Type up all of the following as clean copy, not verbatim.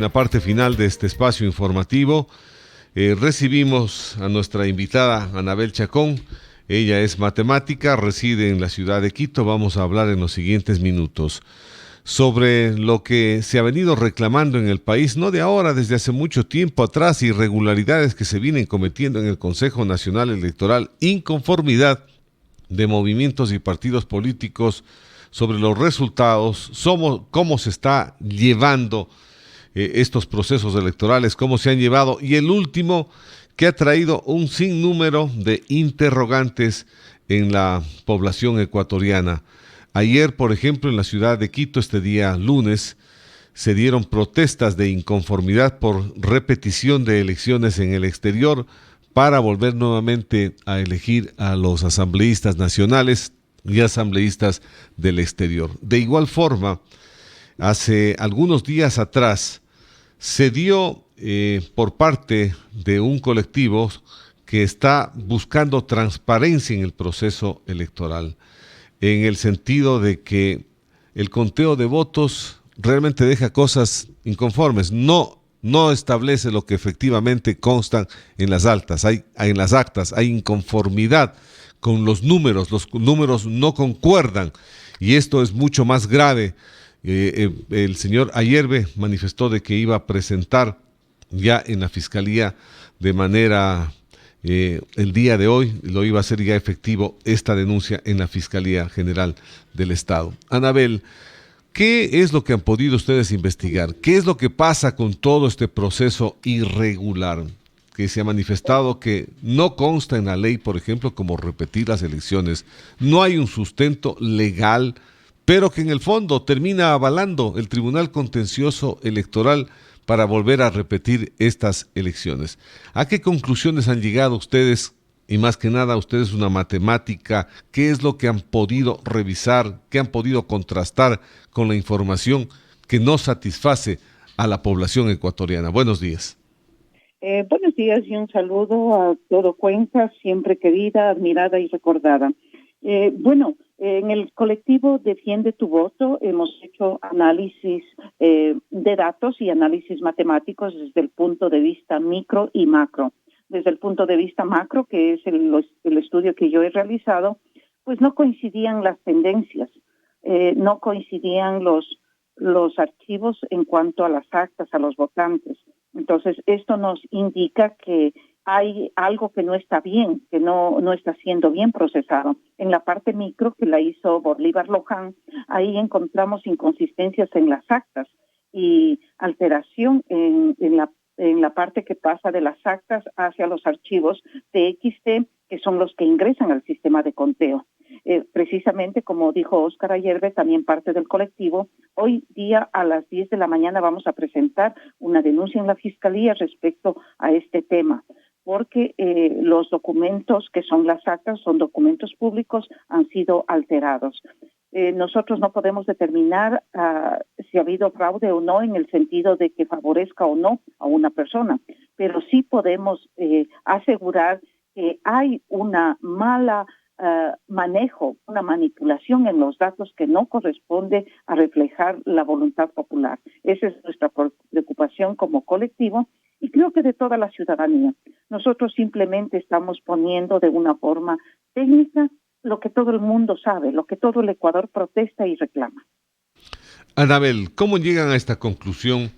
En la parte final de este espacio informativo, recibimos a nuestra invitada Anabel Chacón. Ella es matemática, reside en la ciudad de Quito. Vamos a hablar en los siguientes minutos sobre lo que se ha venido reclamando en el país, no de ahora, desde hace mucho tiempo atrás, irregularidades que se vienen cometiendo en el Consejo Nacional Electoral, inconformidad de movimientos y partidos políticos sobre los resultados, cómo se está llevando estos procesos electorales, cómo se han llevado, y el último que ha traído un sinnúmero de interrogantes en la población ecuatoriana. Ayer, por ejemplo, en la ciudad de Quito, este día lunes, se dieron protestas de inconformidad por repetición de elecciones en el exterior para volver nuevamente a elegir a los asambleístas nacionales y asambleístas del exterior. De igual forma, hace algunos días atrás se dio por parte de un colectivo que está buscando transparencia en el proceso electoral, en el sentido de que el conteo de votos realmente deja cosas inconformes, no establece lo que efectivamente constan en las actas, hay inconformidad con los números no concuerdan, y esto es mucho más grave. El señor Ayerbe manifestó de que iba a presentar ya en la fiscalía de manera el día de hoy, lo iba a hacer ya efectivo esta denuncia en la Fiscalía General del Estado. Anabel, ¿qué es lo que han podido ustedes investigar? ¿Qué es lo que pasa con todo este proceso irregular que se ha manifestado que no consta en la ley, por ejemplo, como repetir las elecciones? No hay un sustento legal, pero que en el fondo termina avalando el Tribunal Contencioso Electoral para volver a repetir estas elecciones. ¿A qué conclusiones han llegado ustedes? Y más que nada, ustedes una matemática, ¿qué es lo que han podido revisar, qué han podido contrastar con la información que no satisface a la población ecuatoriana? Buenos días. Buenos días y un saludo a todo Cuenca, siempre querida, admirada y recordada. En el colectivo Defiende tu Voto hemos hecho análisis de datos y análisis matemáticos desde el punto de vista micro y macro. Desde el punto de vista macro, que es el estudio que yo he realizado, pues no coincidían las tendencias, no coincidían los archivos en cuanto a las actas, a los votantes. Entonces, esto nos indica que hay algo que no está bien, que no está siendo bien procesado. En la parte micro, que la hizo Bolívar Loján, ahí encontramos inconsistencias en las actas y alteración en la parte que pasa de las actas hacia los archivos TXT, que son los que ingresan al sistema de conteo. Precisamente, como dijo Óscar Ayerbe, también parte del colectivo, hoy día a las 10 de la mañana vamos a presentar una denuncia en la Fiscalía respecto a este tema, porque los documentos que son las actas, son documentos públicos, han sido alterados. Nosotros no podemos determinar si ha habido fraude o no en el sentido de que favorezca o no a una persona, pero sí podemos asegurar que hay una mala manejo, una manipulación en los datos que no corresponde a reflejar la voluntad popular. Esa es nuestra preocupación como colectivo y creo que de toda la ciudadanía. Nosotros simplemente estamos poniendo de una forma técnica lo que todo el mundo sabe, lo que todo el Ecuador protesta y reclama. Anabel, ¿cómo llegan a esta conclusión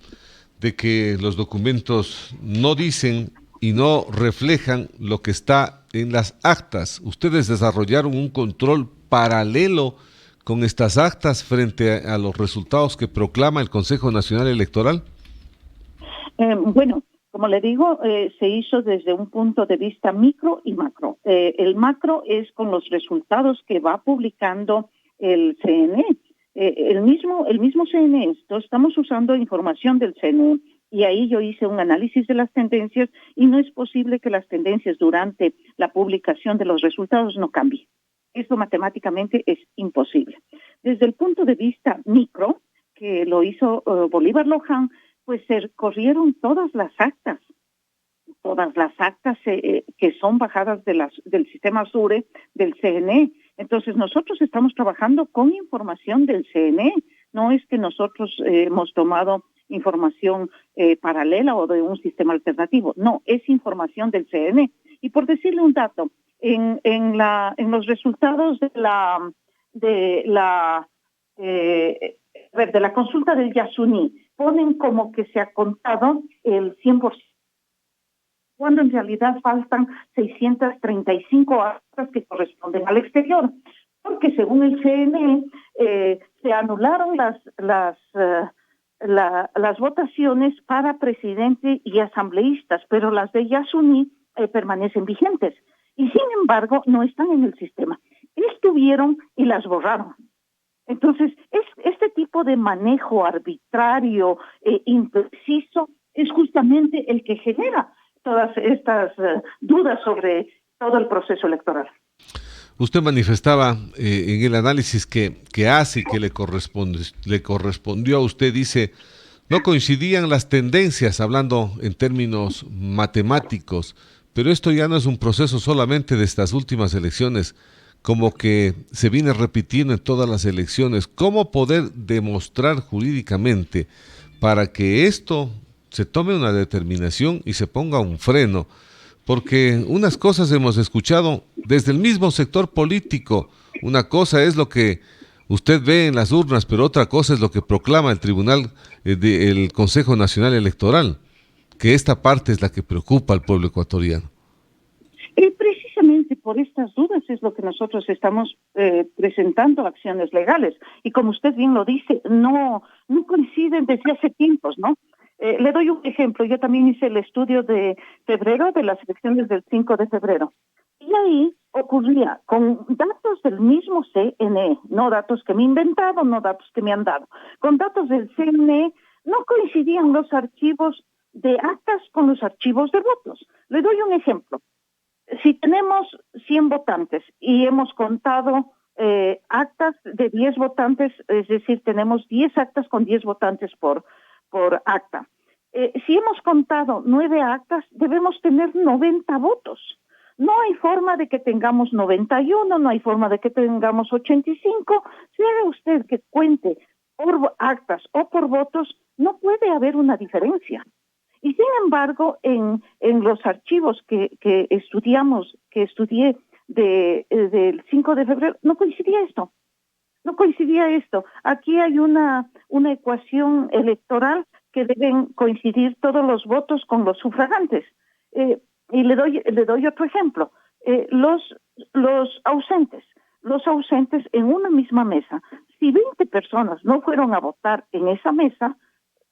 de que los documentos no dicen y no reflejan lo que está en las actas? ¿Ustedes desarrollaron un control paralelo con estas actas frente a los resultados que proclama el Consejo Nacional Electoral? Como le digo, se hizo desde un punto de vista micro y macro. El macro es con los resultados que va publicando el CNE. El mismo CNE, estamos usando información del CNE. Y ahí yo hice un análisis de las tendencias y no es posible que las tendencias durante la publicación de los resultados no cambien. Esto matemáticamente es imposible. Desde el punto de vista micro, que lo hizo Bolívar Loján, pues se corrieron todas las actas que son bajadas del sistema SURE, del CNE. Entonces nosotros estamos trabajando con información del CNE. No es que nosotros hemos tomado información paralela o de un sistema alternativo. No, es información del CNE. Y por decirle un dato, en los resultados de la consulta del Yasuní, ponen como que se ha contado el 100%, cuando en realidad faltan 635 actas que corresponden al exterior, porque según el CNE se anularon las votaciones para presidente y asambleístas, pero las de Yasuní permanecen vigentes y sin embargo no están en el sistema. Estuvieron y las borraron. Entonces, este tipo de manejo arbitrario e impreciso es justamente el que genera todas estas dudas sobre todo el proceso electoral. Usted manifestaba en el análisis que hace y que le correspondió a usted, dice, no coincidían las tendencias, hablando en términos matemáticos, pero esto ya no es un proceso solamente de estas últimas elecciones, como que se viene repitiendo en todas las elecciones. ¿Cómo poder demostrar jurídicamente para que esto se tome una determinación y se ponga un freno? Porque unas cosas hemos escuchado desde el mismo sector político. Una cosa es lo que usted ve en las urnas, pero otra cosa es lo que proclama el Tribunal del Consejo Nacional Electoral, que esta parte es la que preocupa al pueblo ecuatoriano. Precisamente por estas dudas es lo que nosotros estamos presentando acciones legales. Y como usted bien lo dice, no coinciden desde hace tiempos, ¿no? Le doy un ejemplo. Yo también hice el estudio de febrero, de las elecciones del 5 de febrero. Y ahí ocurría, con datos del mismo CNE, no datos que me he inventado, no datos que me han dado, con datos del CNE, no coincidían los archivos de actas con los archivos de votos. Le doy un ejemplo. Si tenemos 100 votantes y hemos contado actas de 10 votantes, es decir, tenemos 10 actas con 10 votantes por acta. Si hemos contado 9 actas, debemos tener 90 votos. No hay forma de que tengamos 91, no hay forma de que tengamos 85. Si haga usted que cuente por actas o por votos, no puede haber una diferencia. Y sin embargo, en los archivos que estudié del 5 de febrero, no coincidía esto. No coincidía esto. Aquí hay una ecuación electoral que deben coincidir todos los votos con los sufragantes. Y le doy otro ejemplo. Los ausentes en una misma mesa. Si 20 personas no fueron a votar en esa mesa,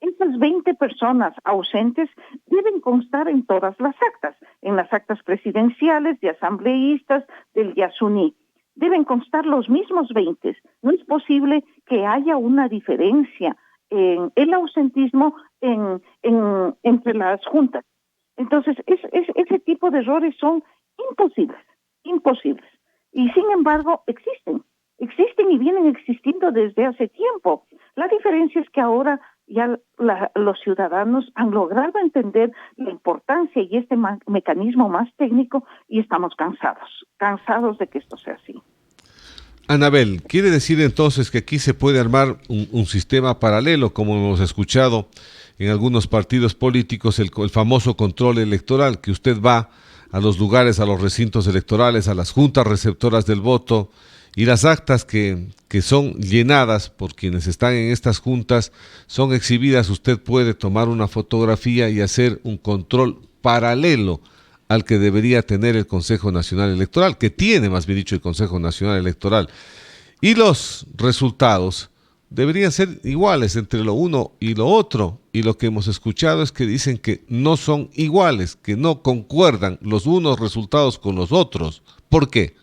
esas 20 personas ausentes deben constar en todas las actas, en las actas presidenciales, de asambleístas, del Yasuní. Deben constar los mismos 20. No es posible que haya una diferencia en el ausentismo entre las juntas. Entonces, ese tipo de errores son imposibles. Y sin embargo, existen y vienen existiendo desde hace tiempo. La diferencia es que ahora ya los ciudadanos han logrado entender la importancia y este mecanismo más técnico y estamos cansados de que esto sea así. Anabel, ¿quiere decir entonces que aquí se puede armar un sistema paralelo, como hemos escuchado en algunos partidos políticos, el famoso control electoral, que usted va a los lugares, a los recintos electorales, a las juntas receptoras del voto, y las actas que son llenadas por quienes están en estas juntas son exhibidas? Usted puede tomar una fotografía y hacer un control paralelo al que debería tener el Consejo Nacional Electoral, que tiene, más bien dicho, el Consejo Nacional Electoral. Y los resultados deberían ser iguales entre lo uno y lo otro. Y lo que hemos escuchado es que dicen que no son iguales, que no concuerdan los unos resultados con los otros. ¿Por qué?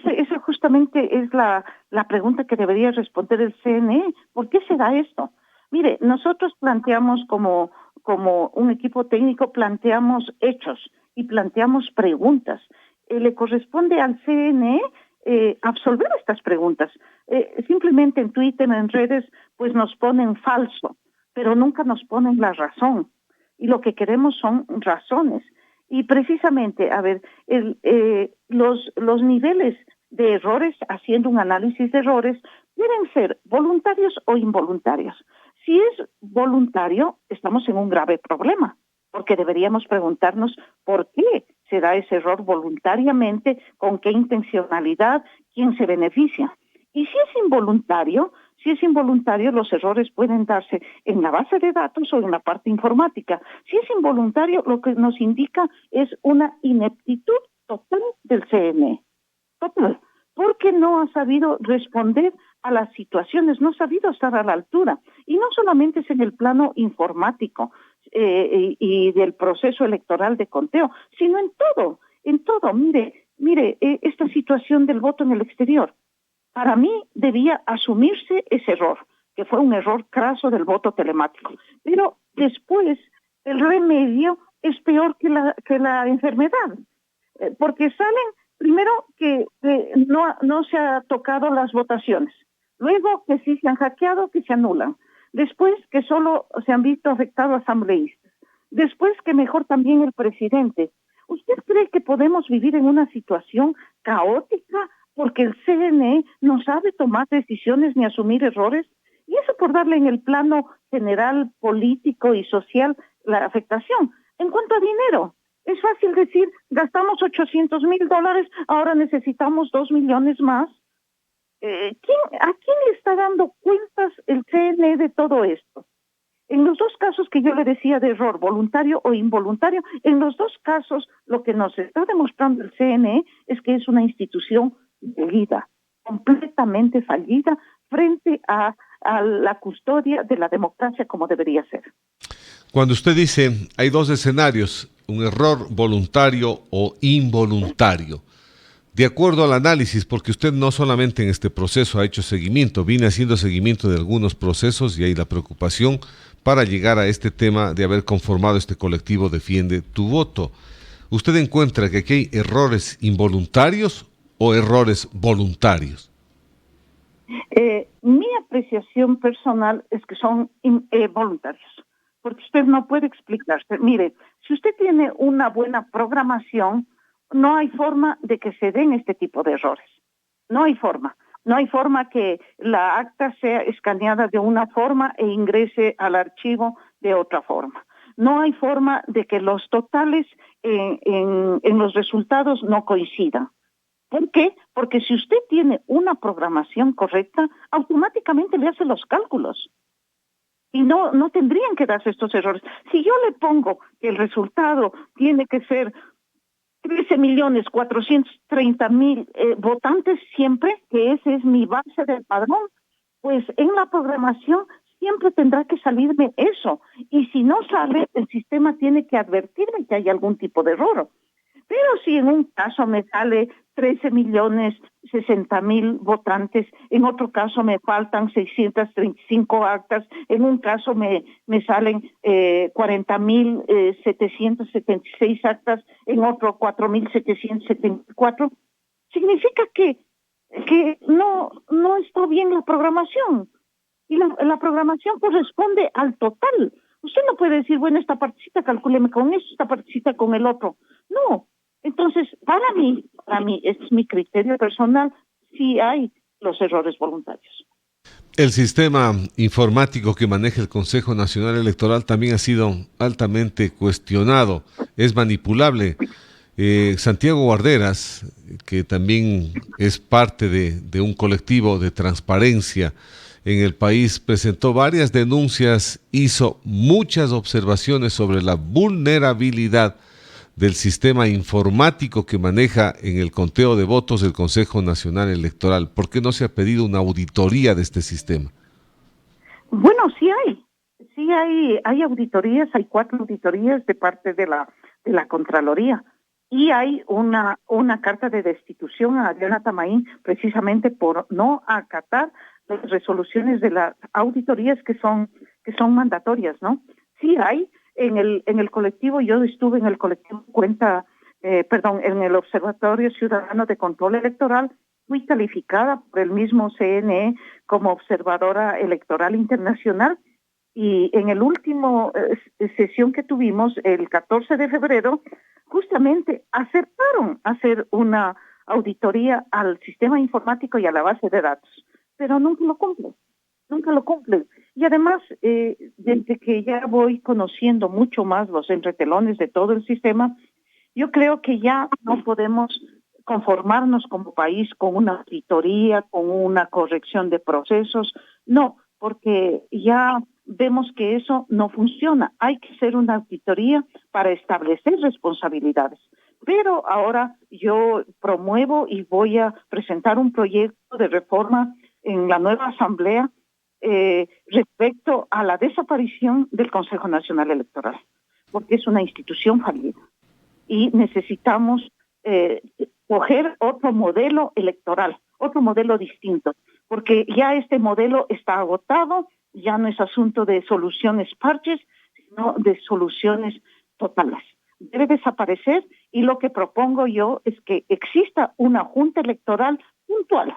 Esa justamente es la pregunta que debería responder el CNE. ¿Por qué se da esto? Mire, nosotros planteamos como un equipo técnico, planteamos hechos y planteamos preguntas. Le corresponde al CNE absolver estas preguntas. Simplemente en Twitter, en redes, pues nos ponen falso, pero nunca nos ponen la razón. Y lo que queremos son razones. Y precisamente, los niveles de errores, haciendo un análisis de errores, deben ser voluntarios o involuntarios. Si es voluntario, estamos en un grave problema, porque deberíamos preguntarnos por qué se da ese error voluntariamente, con qué intencionalidad, quién se beneficia. Y si es involuntario, los errores pueden darse en la base de datos o en la parte informática. Si es involuntario, lo que nos indica es una ineptitud total del CNE. Total, porque no ha sabido responder a las situaciones, no ha sabido estar a la altura. Y no solamente es en el plano informático y del proceso electoral de conteo, sino en todo, en todo. Mire, esta situación del voto en el exterior. Para mí debía asumirse ese error, que fue un error craso del voto telemático. Pero después el remedio es peor que la enfermedad, porque salen primero que no se ha tocado las votaciones, luego que sí se han hackeado, que se anulan, después que solo se han visto afectados asambleístas, después que mejor también el presidente. ¿Usted cree que podemos vivir en una situación caótica porque el CNE no sabe tomar decisiones ni asumir errores? Y eso por darle en el plano general, político y social la afectación. En cuanto a dinero, es fácil decir, gastamos $800,000, ahora necesitamos 2 millones más. ¿A quién le está dando cuentas el CNE de todo esto? En los dos casos que yo le decía de error, voluntario o involuntario, en los dos casos lo que nos está demostrando el CNE es que es una institución fallida, completamente fallida frente a la custodia de la democracia como debería ser. Cuando usted dice hay dos escenarios, un error voluntario o involuntario, de acuerdo al análisis, porque usted no solamente en este proceso ha hecho seguimiento, viene haciendo seguimiento de algunos procesos y hay la preocupación para llegar a este tema de haber conformado este colectivo Defiende tu Voto. ¿Usted encuentra que aquí hay errores involuntarios o errores voluntarios? Mi apreciación personal es que son voluntarios, porque usted no puede explicarse. Mire, si usted tiene una buena programación, no hay forma de que se den este tipo de errores. No hay forma. No hay forma que la acta sea escaneada de una forma e ingrese al archivo de otra forma. No hay forma de que los totales en los resultados no coincidan. ¿Por qué? Porque si usted tiene una programación correcta, automáticamente le hace los cálculos. Y no tendrían que darse estos errores. Si yo le pongo que el resultado tiene que ser 13,430,000 votantes siempre, que ese es mi base del padrón, pues en la programación siempre tendrá que salirme eso. Y si no sale, el sistema tiene que advertirme que hay algún tipo de error. Pero si en un caso me sale 13,060,000 votantes, en otro caso me faltan 635 actas, en un caso me salen 40,776 actas, en otro 4,774, significa que no está bien la programación. Y la programación corresponde al total. Usted no puede decir, bueno, esta partecita calcúleme con esto, esta partecita con el otro. No. Entonces, para mí, es mi criterio personal, sí hay los errores voluntarios. El sistema informático que maneja el Consejo Nacional Electoral también ha sido altamente cuestionado, es manipulable. Santiago Guarderas, que también es parte de un colectivo de transparencia en el país, presentó varias denuncias, hizo muchas observaciones sobre la vulnerabilidad del sistema informático que maneja en el conteo de votos del Consejo Nacional Electoral. ¿Por qué no se ha pedido una auditoría de este sistema? Bueno, sí hay auditorías, hay 4 auditorías de parte de la Contraloría. Y hay una carta de destitución a Adriana Tamaín precisamente por no acatar las resoluciones de las auditorías que son mandatorias, ¿no? Sí hay en el colectivo, yo estuve en el colectivo en el Observatorio Ciudadano de Control Electoral, fui calificada por el mismo CNE como observadora electoral internacional. Y en el último sesión que tuvimos, el 14 de febrero, justamente aceptaron hacer una auditoría al sistema informático y a la base de datos, pero nunca lo cumplen. Y además, desde que ya voy conociendo mucho más los entretelones de todo el sistema, yo creo que ya no podemos conformarnos como país con una auditoría, con una corrección de procesos, no, porque ya vemos que eso no funciona. Hay que hacer una auditoría para establecer responsabilidades. Pero ahora yo promuevo y voy a presentar un proyecto de reforma en la nueva asamblea respecto a la desaparición del Consejo Nacional Electoral, porque es una institución fallida y necesitamos coger otro modelo electoral, otro modelo distinto, porque ya este modelo está agotado, ya no es asunto de soluciones parches, sino de soluciones totales. Debe desaparecer y lo que propongo yo es que exista una junta electoral puntual,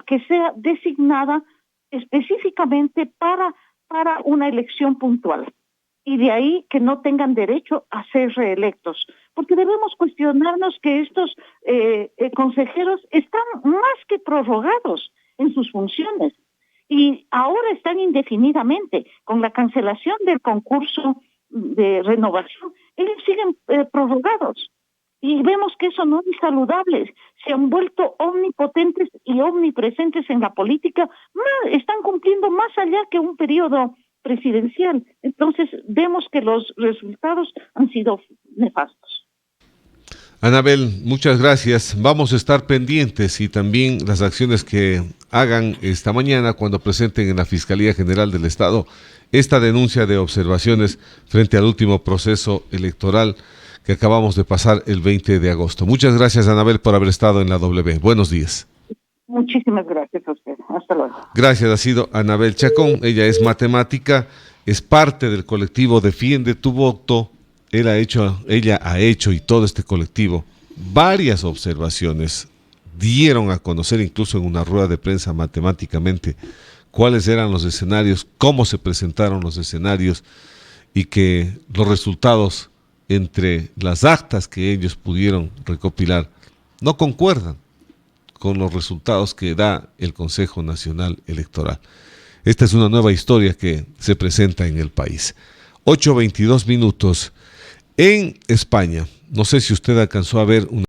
que sea designada específicamente para una elección puntual. Y de ahí que no tengan derecho a ser reelectos, porque debemos cuestionarnos que estos consejeros están más que prorrogados en sus funciones y ahora están indefinidamente con la cancelación del concurso de renovación, ellos siguen prorrogados y vemos que eso no es saludable, se han vuelto omnipotentes y omnipresentes en la política, están cumpliendo más allá que un periodo presidencial. Entonces vemos que los resultados han sido nefastos. Anabel, muchas gracias. Vamos a estar pendientes y también las acciones que hagan esta mañana cuando presenten en la Fiscalía General del Estado esta denuncia de observaciones frente al último proceso electoral que acabamos de pasar el 20 de agosto. Muchas gracias, Anabel, por haber estado en la W. Buenos días. Muchísimas gracias a usted. Hasta luego. Gracias, ha sido Anabel Chacón. Ella es matemática, es parte del colectivo Defiende tu Voto. Ella ha hecho y todo este colectivo varias observaciones. Dieron a conocer incluso en una rueda de prensa matemáticamente cuáles eran los escenarios, cómo se presentaron los escenarios y que los resultados entre las actas que ellos pudieron recopilar no concuerdan con los resultados que da el Consejo Nacional Electoral. Esta es una nueva historia que se presenta en el país. 8:22 minutos. En España, no sé si usted alcanzó a ver una